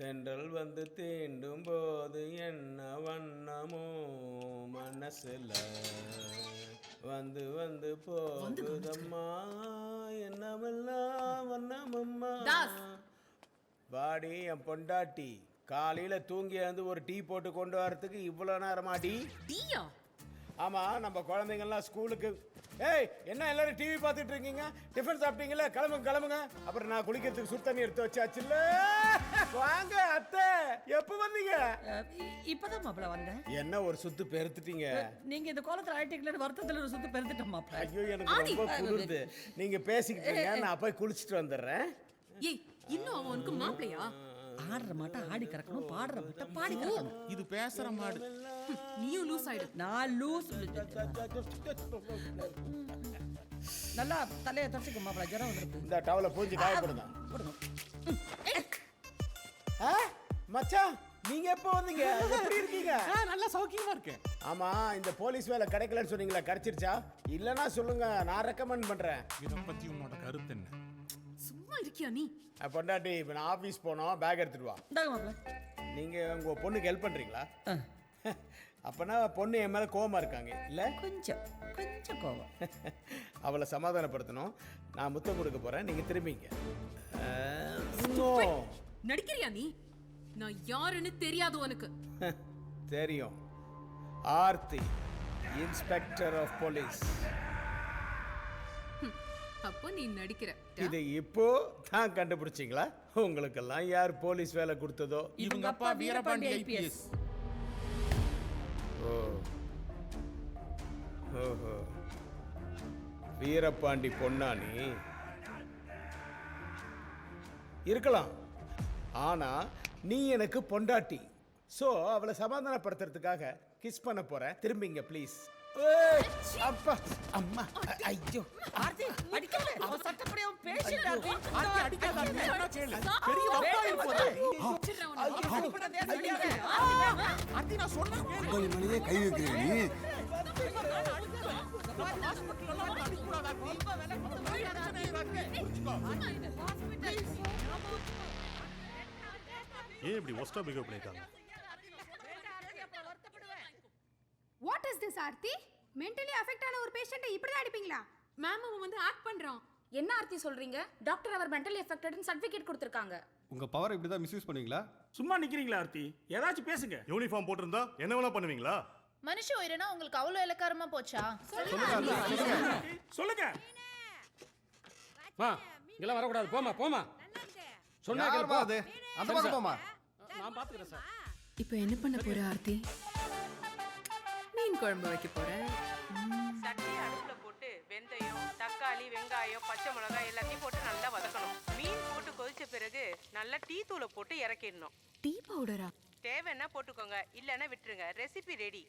தென்றல் வந்து தீண்டும் போது என்ன வண்ணமோ மனசுல வந்து வந்து போகுதம்மா என்னவெல்லாம் வண்ணமம்மா. வாடி என் பொண்டாட்டி, காலையில தூங்கி வந்து ஒரு டீ போட்டு கொண்டு வரதுக்கு இவ்வளவு நேரமா? டீயா? ஆமா, நம்ம குழந்தைங்கள்லாம் ஸ்கூலுக்கு. ஏய், என்ன எல்லாரும் டிவி பார்த்துட்டு இருக்கீங்க? டிஃபன் சாப்பிட்டீங்களா? கிளம்புங்க கிளம்புங்க. அப்புறம் நான் குளிக்கிறதுக்கு சுடு தண்ணி எடுத்து வச்சாச்சுல்ல. வாங்க அத்தை, எப்ப வந்தீங்க? இப்பதான் மாப்பிள வந்தேன். என்ன ஒரு சுத்து பெருத்துட்டீங்க? நீங்க இந்த கோலத்துல ஆயிட்டீங்களே வருத்தத்துல ஒரு சுத்து பெருத்துட்டோம் மாப்பிள. ஐயோ, எனக்கு ரொம்ப குளிருது. நீங்க பேசிக்கிட்டீங்க, நான் போய் குளிச்சுட்டு வந்துடுறேன். ஏய், இன்னும் அவனுக்கு மாப்பிளையா? ஆடுற மாட்ட ஆடி கறக்கணும், பாடுற மாட்ட பாடி கறக்கணும். இது பேசுற மாடு. நீயும் லூஸ் ஆயிடு. நான் லூஸ். நல்லா தலையை தொடச்சிக்க மாப்பிள, ஜரம் வந்துருக்கு. இந்த டவலை பூஞ்சி காயப்படுங்க. போடுங்க. மச்சான், நீங்க எப்போ வந்தீங்க? எப்படி இருக்கீங்க? நல்லா சௌக்கியமா இருக்கேன். ஆமா, இந்த போலீஸ் வேலை கிடைக்கலன்னு சொன்னீங்களா, கிடைச்சிருச்சா? இல்லனா சொல்லுங்க, நான் ரெக்கமெண்ட் பண்றேன். இத பத்தி உன்னோட கருத்து என்ன? சும்மா இருக்கியா நீ? பொண்டாட்டி, இப்போ நான் ஆஃபீஸ் போனோம், பேக் எடுத்துட்டு வா. இந்தாங்க மாப்பிள. நீங்க உங்க பொண்ணுக்கு ஹெல்ப் பண்றீங்களா? அப்பனா பொண்ணு என் மேல கோவமா இருக்காங்க இல்ல? கொஞ்சம் கொஞ்சம் கோவம். அவளை சமாதானப்படுத்தணும். நான் முத்தம் கொடுக்க போறேன், நீங்க திரும்பிங்க. நடிக்கிறியா நீ? நான் யாருன்னு தெரியாது உனக்கு. தெரியும். Aarthi, inspector of police. அப்போ நீ நடிக்கிற. இதை இப்போ தான் கண்டுபிடிச்சிங்களா? உங்களுக்கெல்லாம் யார் போலீஸ் வேலை கொடுத்ததோ? இவங்க அப்பா வீரபாண்டி IPS. ஓஹோ, வீரபாண்டி பொண்ணா நீ? இருக்கலாம், ஆனா நீ எனக்கு பொண்டாட்டி. சோ அவளை சமாதானப்படுத்துறதுக்காக கிஸ் பண்ண போறேன். திரும்பிங்க ப்ளீஸ். அப்பா, அம்மா, ஐயோ. ஆர்த்தி அடிக்காத. அவ சட்டப்படி அவன் பேசிட்டான். ஆர்த்தி அடிக்காத. என்ன செய்யல? பெரிய வப்பாய் போறே. ஆர்த்தி, நான் சொன்னா கேளு. போய் மணியே கை வைக்கிறே நீ. ஹாஸ்பிடல்ல எல்லாம் அடிக்க கூடாது ஆர்த்தி. ஏன் இப்படி ஒஸ்டா பிஹேவ் பண்ணிருக்காங்க? What is this Aarthi? Mentally affect ஆன ஒரு பேஷண்ட்டை இப்படி தான் அடிப்பீங்களா? மேம் அவன் வந்து ஆக்ட் பண்றான். என்ன ஆர்த்தி சொல்றீங்க? டாக்டர் அவர் மென்டலி அஃபெக்டட்னு சர்டிபிகேட் கொடுத்திருக்காங்க. உங்க பவர் இப்படி தான் மிஸ்யூஸ் பண்ணுவீங்களா? சும்மா நிக்கிறீங்களா ஆர்த்தி? ஏதாச்சும் பேசுங்க. யூனிஃபார்ம் போட்டிருந்தா என்ன வேணா பண்ணுவீங்களா? மனுஷ உயிரினா உங்களுக்கு அவ்வளவு இலக்காரமா போச்சா? சொல்லுங்க. மா, இங்கெல்லாம் வரக்கூடாது. போமா போமா. சொன்னா யார் பாது? அந்த பக்கம் போமா. நான் பாத்துக்கிறேன் சார். இப்போ என்ன பண்ண போற ஆர்த்தி? மீன் குழம்பு வைக்க போறேன். சட்டி அடுப்புல போட்டு வெந்தயம், தக்காளி, வெங்காயம், பச்சை மிளகாய் எல்லாத்தையும் போட்டு நல்லா வதக்கணும். மீன் போட்டு கொதிச்ச பிறகு நல்லா டீ தூளை போட்டு இறக்கிடணும். டீ பவுடரா? தேவைன்னா போட்டுக்கோங்க, இல்லைன்னா விட்டுருங்க. Recipe ready.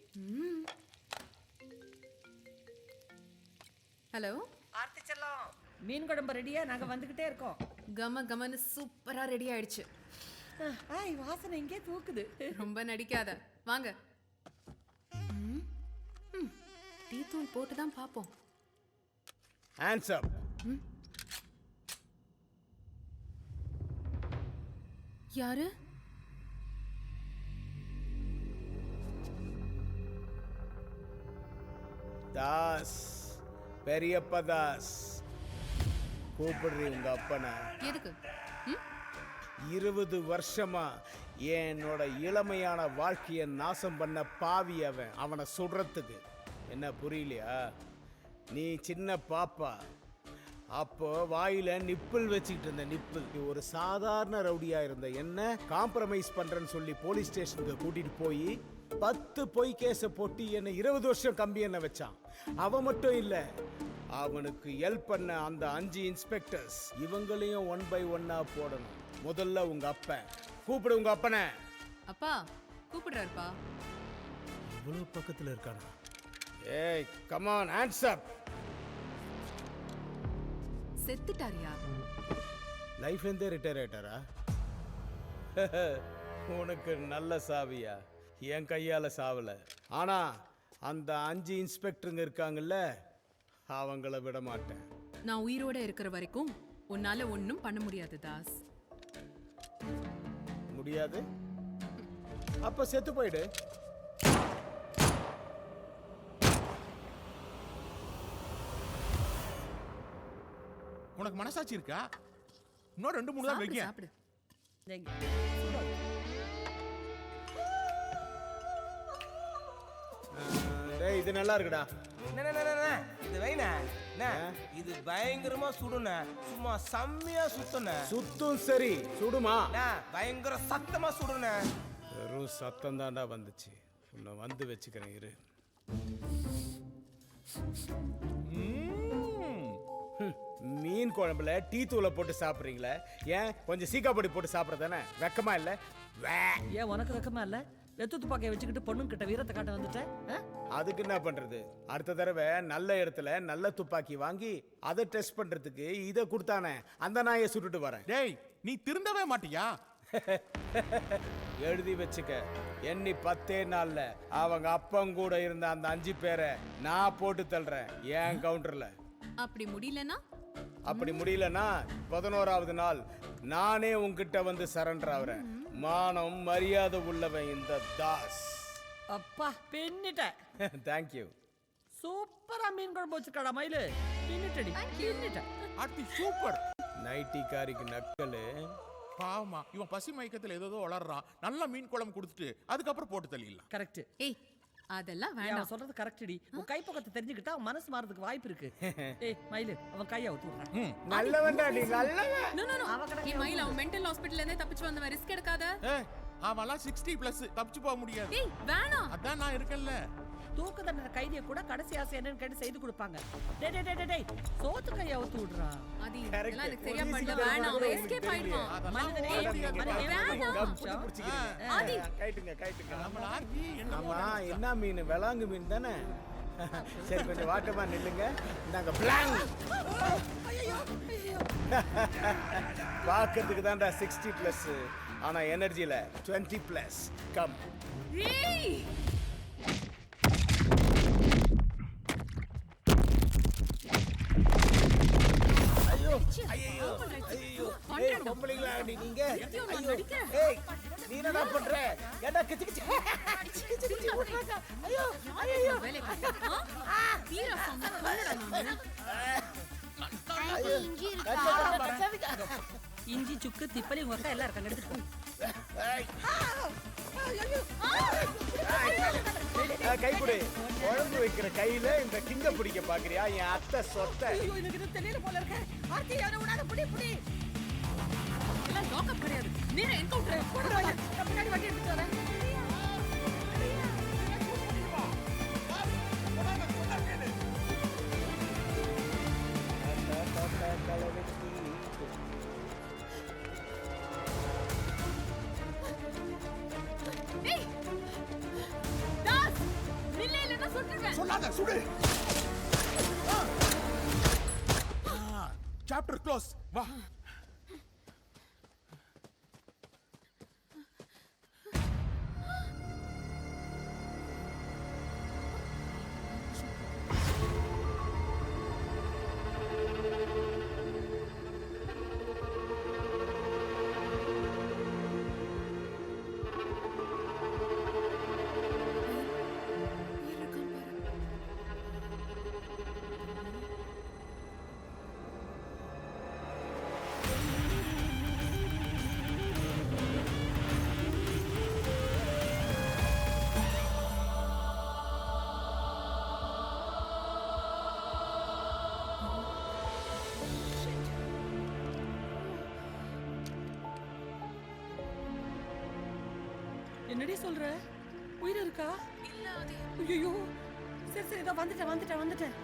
ஹலோ ஆர்த்தி செல்லம், மீன் குழம்பு ரெடியா? நாங்க வந்துகிட்டே இருக்கோம். கம கமன்னு சூப்பரா ரெடி ஆயிடுச்சு. ஆய், வாசனை இங்கே தூக்குது. ரொம்ப நடிக்காத, வாங்க. டீ தூள் போட்டு தான் பாப்போம். ஆன்சர். யாரு? தாஸ், பெரியப்பா தாஸ். கூப்பிடுறீ உங்க அப்பனை? எதுக்கு? 20 வருஷமா என்னோட இளமையான வாழ்க்கையை நாசம் பண்ண பாவி அவன். அவனை சுடுறதுக்கு என்ன புரியலையா? நீ சின்ன பாப்பா, அப்போ வாயில நிப்பிள் வச்சுக்கிட்டு இருந்த நிப்பிள். ஒரு சாதாரண ரவுடியா இருந்த என்ன காம்ப்ரமைஸ் பண்றேன்னு சொல்லி போலீஸ் ஸ்டேஷனுக்கு கூட்டிட்டு போய் 10 பொய் கேஸை போட்டு என்னை 20 வருஷம் கம்பி என்ன வச்சான். அவன் மட்டும் இல்ல, அவனுக்கு ஹெல்ப் பண்ண அந்த 5 இன்ஸ்பெக்டர்ஸ், இவங்களையும் 1 by 1 போடணும். முதல்ல உங்க அப்பன். கூப்பிடு உங்க அப்பனை. அப்பா கூப்பிடுறாருப்பா. இவ்வளவு பக்கத்துல இருக்கானா? ஏய், கம் ஆன், ஆன்சர். செத்துட்டாரியா? லைஃப் இருந்தே ரிட்டையர் ஆயிட்டாரா? உனக்கு நல்ல சாவியா? என் கையால சாவல. ஆனா அந்த 5 இன்ஸ்பெக்டருங்க இருக்காங்கல்ல, அவங்கள விட மாட்டேன். நான் உயிரோட இருக்கிற வரைக்கும் உன்னால ஒன்னும் பண்ண முடியாது தாஸ். முடியாது. அப்ப செத்து போயிடு. உனக்கு மனசாட்சி இருக்கா? இன்னும் 2-3 தான் வைக்க. சாப்பிடு. டேய் இது நல்லா இருக்குடா. இது வைனா இது பயங்கரமா சுடுன, சும்மா செம்மையா சுத்துன. சுத்தும் சரி, சுடுமா? பயங்கர சத்தமா சுடுன. வெறும் சத்தம் தாண்டா வந்துச்சு. உன்னை வந்து வச்சுக்கிறேன் இரு. மீன் குழம்புல டீ தூளை போட்டு சாப்பிட்றீங்களே, ஏன் கொஞ்சம் சீக்காப்பொடி போட்டு சாப்பிட்றதானே? வெக்கமா இல்லை? ஏன் உனக்கு வெக்கமா இல்ல? வெத்து துப்பாக்கியை வச்சுக்கிட்டு பொண்ணு கிட்ட வீரத்தை காட்ட வந்துட்டேன். அதுக்கு என்ன பண்றது? அடுத்த தடவை நல்ல இடத்துல நல்ல துப்பாக்கி வாங்கி அதை டெஸ்ட் பண்றதுக்கு இதை கொடுத்தானே, அந்த நாயை சுட்டுட்டு வரேன். டேய் நீ திருந்தவே மாட்டியா? எழுதி வச்சுக்க, எண்ணி 10 நாள்ல அவங்க அப்பன் கூட இருந்த அந்த 5 பேரை நான் போட்டு தள்ளுறேன் என் கவுண்டர்ல. அப்படி முடியலனா? அப்படி முடியலன்னா 11வது நாள் நானே உன்கிட்ட வந்து சரண்டர் ஆகுறேன். மானம் மரியாதை உள்ளவன் இந்த தாஸ். அப்பா பின்னிட்ட. தேங்க்யூ. சூப்பரா மீன் குழம்பு வச்சிருக்காடா மயிலு. பின்னிட்டடி, பின்னிட்ட. ஆர்த்தி சூப்பர். நைட்டிக்காரிக்கு நக்கலு. பாவமா இவன் பசி மயக்கத்துல ஏதோ வளர்றான். நல்ல மீன் குழம்பு கொடுத்துட்டு அதுக்கப்புறம் போட்டு தள்ளிடலாம். கரெக்ட். ஏய் அதெல்லாம் அவன் வேண்டாம். சொல்றது கரெக்டடி. உன் கைப்பக்கத்தை தெரிஞ்சுக்கிட்டா அவன் மனசு மாறதுக்கு வாய்ப்பு இருக்கு. ஏய் மயிலு அவன் கையை அவுத்து விடுறான். நல்லவன்டா நீ, நல்லவன். No no no. ஏய் மயில், அவன் மெண்டல் ஹாஸ்பிடல்ல இருந்தே தப்பிச்சு வந்தவன், ரிஸ்க் எடுக்காத. அவன்லாம் 60+ தப்பிச்சு போக முடியாது. ஏய் வேணாம். அதான் நான் இருக்கேன்ல. தூக்கு தண்டனை கைதியை கூட கடைசி ஆசை என்னன்னு கேட்டு செய்து கொடுப்பாங்க. டேய் டேய் டேய் டேய் சோத்து கையை அவுத்து விடுறா. அது இதெல்லாம் எனக்கு சரியா பண்ணல. வேணாம், அவன் எஸ்கேப் ஆயிடுவான். ஆதி கைட்டுங்க கைட்டுங்க. நம்ம ஆர்த்தி என்ன ஆமா, என்ன மீன்? விலாங்கு மீன் தானே? சரி கொஞ்சம் வாட்டமா நில்லுங்க. நாங்க பிளாங். பார்க்கிறதுக்கு தான்டா 60+, ஆனா எனர்ஜில 20+. கம். ஏய் ஐயோ ஐயோ ஏய் பொம்பளைங்களா நீங்க? ஏய் நீ என்னடா பண்ற? ஏடா கிச்சு கிச்சு கிச்சு கிச்சு ஓடுறாங்க. ஐயோ ஐயோ வேலை கட்ட. தீரா சொன்னா கொல்லடா நான். இஞ்சி சுக்கு திப்பலி உங்க அக்கா எல்லாம் இருக்காங்க, எடுத்துட்டு போ. கைக்குடி. குழம்பு வைக்கிற கையில இந்த கிங்க பிடிக்க பாக்குறியா? என் அத்தை சொத்தை. ஐயோ எனக்கு இது தெரியல போல இருக்கு. ஆர்த்தி யார விடாத, புடி புடி. எல்லாம் லாக்அப் கிடையாது. நேரா என்கவுண்டர் போடுறா. நான் பின்னாடி வண்டி எடுத்துட்டு வரேன். ஏய் தாஸ் நில்ல, இல்லனா சுட்டுடுவேன். சொல்லாத சுடு. Chapter close. வா. என்னடி சொல்ற? உயிர் இருக்கா? இல்ல அது. ஐயோ சரி சரி இதோ வந்துட்டேன் வந்துட்டேன் வந்துட்டேன்.